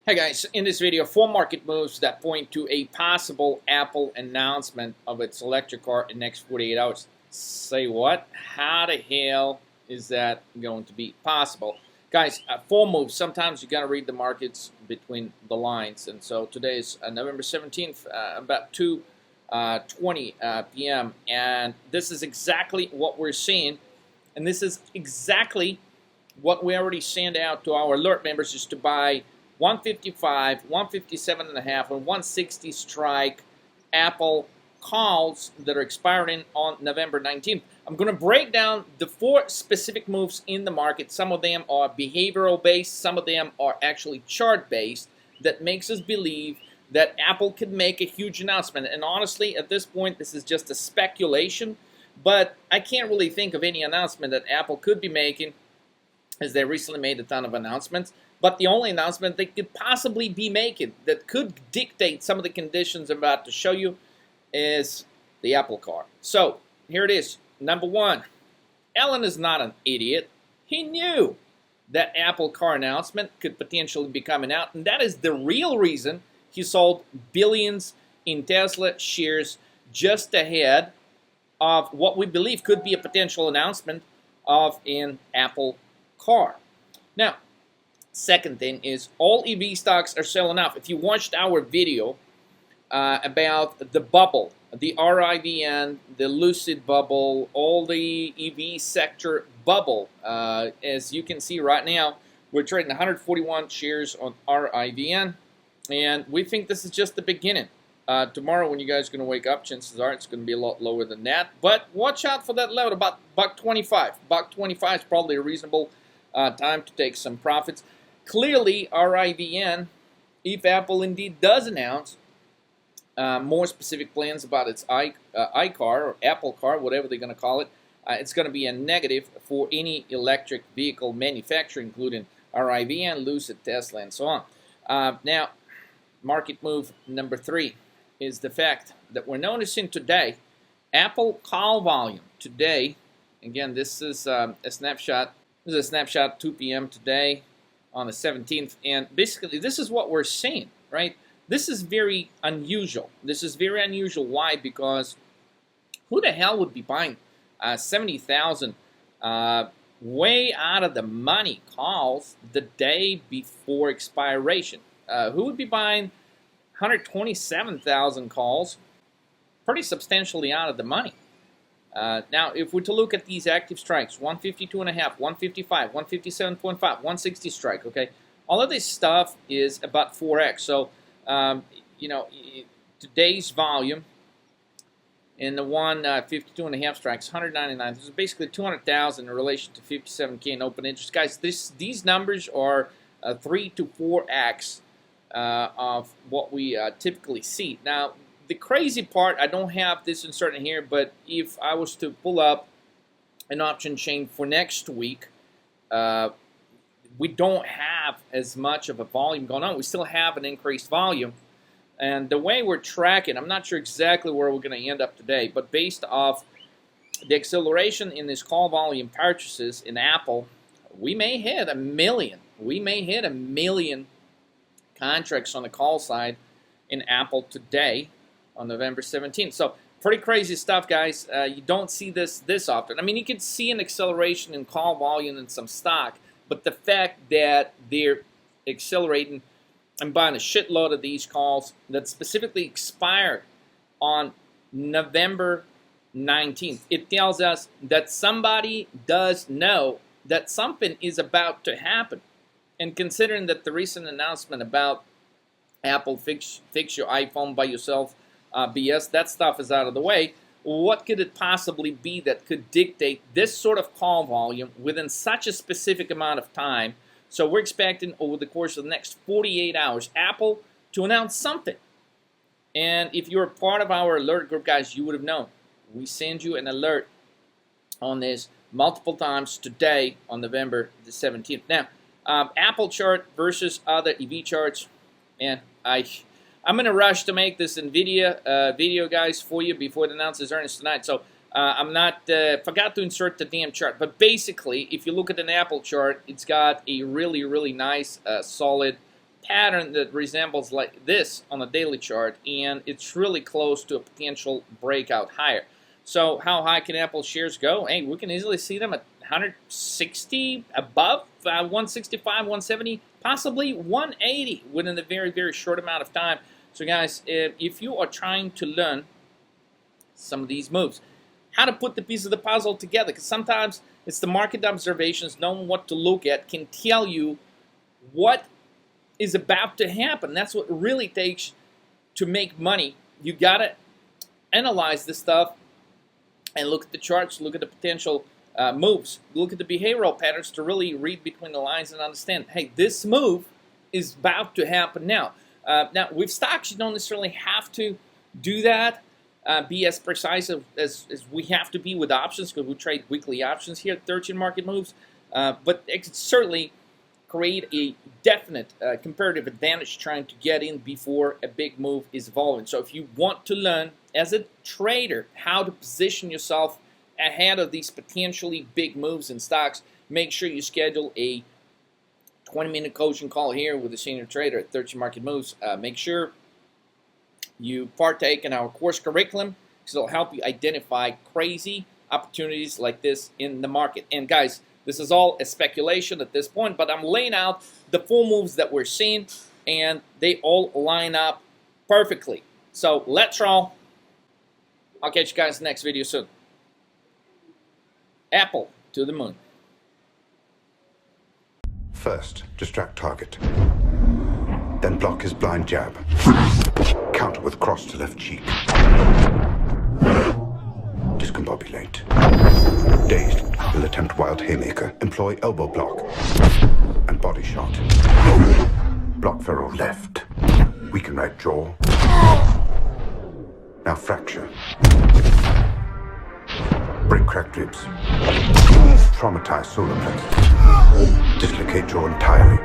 Hey guys, in this video, 4 market moves that point to a possible Apple announcement of its electric car in the next 48 hours. Say what? How the hell is that going to be possible? Guys, 4 moves. Sometimes you got to read the markets between the lines. And so today is November 17th, about 2:20 p.m. And this is exactly what we're seeing. And this is exactly what we already sent out to our alert members, is to buy 155, 157 and a half, and 160 strike Apple calls that are expiring on November 19th. I'm going to break down the 4 specific moves in the market. Some of them are behavioral based, some of them are actually chart based, that makes us believe that Apple could make a huge announcement. And honestly, at this point, this is just a speculation, but I can't really think of any announcement that Apple could be making, as they recently made a ton of announcements. But the only announcement they could possibly be making that could dictate some of the conditions I'm about to show you is the Apple car. So here it is. Number 1, Elon is not an idiot. He knew that Apple car announcement could potentially be coming out, and that is the real reason he sold billions in Tesla shares just ahead of what we believe could be a potential announcement of an Apple car. Now, second thing is all EV stocks are selling off. If you watched our video about the bubble, the RIVN, the Lucid bubble, all the EV sector bubble, as you can see right now, we're trading 141 shares on RIVN, and we think this is just the beginning. Tomorrow when you guys are going to wake up, chances are it's going to be a lot lower than that. But watch out for that level, about $1.25. $1.25 is probably a reasonable time to take some profits. Clearly, RIVN, if Apple indeed does announce more specific plans about its iCar or Apple car, whatever they're going to call it, it's going to be a negative for any electric vehicle manufacturer, including RIVN, Lucid, Tesla, and so on. Now, market move number 3 is the fact that we're noticing today Apple call volume today. Again, this is a snapshot. This is a snapshot 2 p.m. today on the 17th, and basically this is what we're seeing, right? This is very unusual. This is very unusual. Why? Because who the hell would be buying 70,000 way out of the money calls the day before expiration? Who would be buying 127,000 calls pretty substantially out of the money? Now, if we're to look at these active strikes, 152.5, 155, 157.5, 160 strike, okay, all of this stuff is about 4x. So, today's volume in the 152.5 strikes, 199. This is basically 200,000 in relation to 57K in open interest. Guys, these numbers are 3 to 4x of what we typically see. Now, the crazy part, I don't have this inserted here, but if I was to pull up an option chain for next week, we don't have as much of a volume going on. We still have an increased volume. And the way we're tracking, I'm not sure exactly where we're going to end up today, but based off the acceleration in this call volume purchases in Apple, we may hit 1 million. We may hit 1 million contracts on the call side in Apple today on November 17th. So pretty crazy stuff, guys. You don't see this often. I mean, you can see an acceleration in call volume in some stock, but the fact that they're accelerating and buying a shitload of these calls that specifically expired on November 19th, it tells us that somebody does know that something is about to happen. And considering that the recent announcement about Apple fix your iPhone by yourself, BS, that stuff is out of the way, what could it possibly be that could dictate this sort of call volume within such a specific amount of time? So we're expecting over the course of the next 48 hours, Apple to announce something. And if you're a part of our alert group, guys, you would have known. We send you an alert on this multiple times today on November the 17th. Now, Apple chart versus other EV charts, and I'm in a rush to make this NVIDIA video, guys, for you before it announces earnings tonight. So I'm not, forgot to insert the damn chart. But basically, if you look at an Apple chart, it's got a really, really nice, solid pattern that resembles like this on a daily chart, and it's really close to a potential breakout higher. So how high can Apple shares go? Hey, we can easily see them at 160, above 165, 170, possibly 180 within a very, very short amount of time. So guys, if you are trying to learn some of these moves, how to put the piece of the puzzle together, because sometimes it's the market observations, knowing what to look at can tell you what is about to happen. That's what it really takes to make money. You gotta analyze this stuff and look at the charts, look at the potential moves, look at the behavioral patterns to really read between the lines and understand, hey, this move is about to happen now. Now, with stocks, you don't necessarily have to do that, be as precise as we have to be with options, because we trade weekly options here at 13 Market Moves. But it could certainly create a definite comparative advantage trying to get in before a big move is evolving. So if you want to learn as a trader how to position yourself ahead of these potentially big moves in stocks, make sure you schedule a 20-minute coaching call here with a senior trader at 13 Market Moves. Make sure you partake in our course curriculum, because it'll help you identify crazy opportunities like this in the market. And guys, this is all a speculation at this point, but I'm laying out the full moves that we're seeing, and they all line up perfectly. So let's roll. I'll catch you guys in the next video soon. Apple to the moon. First, distract target. Then block his blind jab. Counter with cross to left cheek. Discombobulate. Dazed, he'll attempt wild haymaker. Employ elbow block. And body shot. Block ferrule left. Weaken right jaw. Now fracture. Break cracked ribs. Traumatize solar plexus. Dislocate jaw entirely.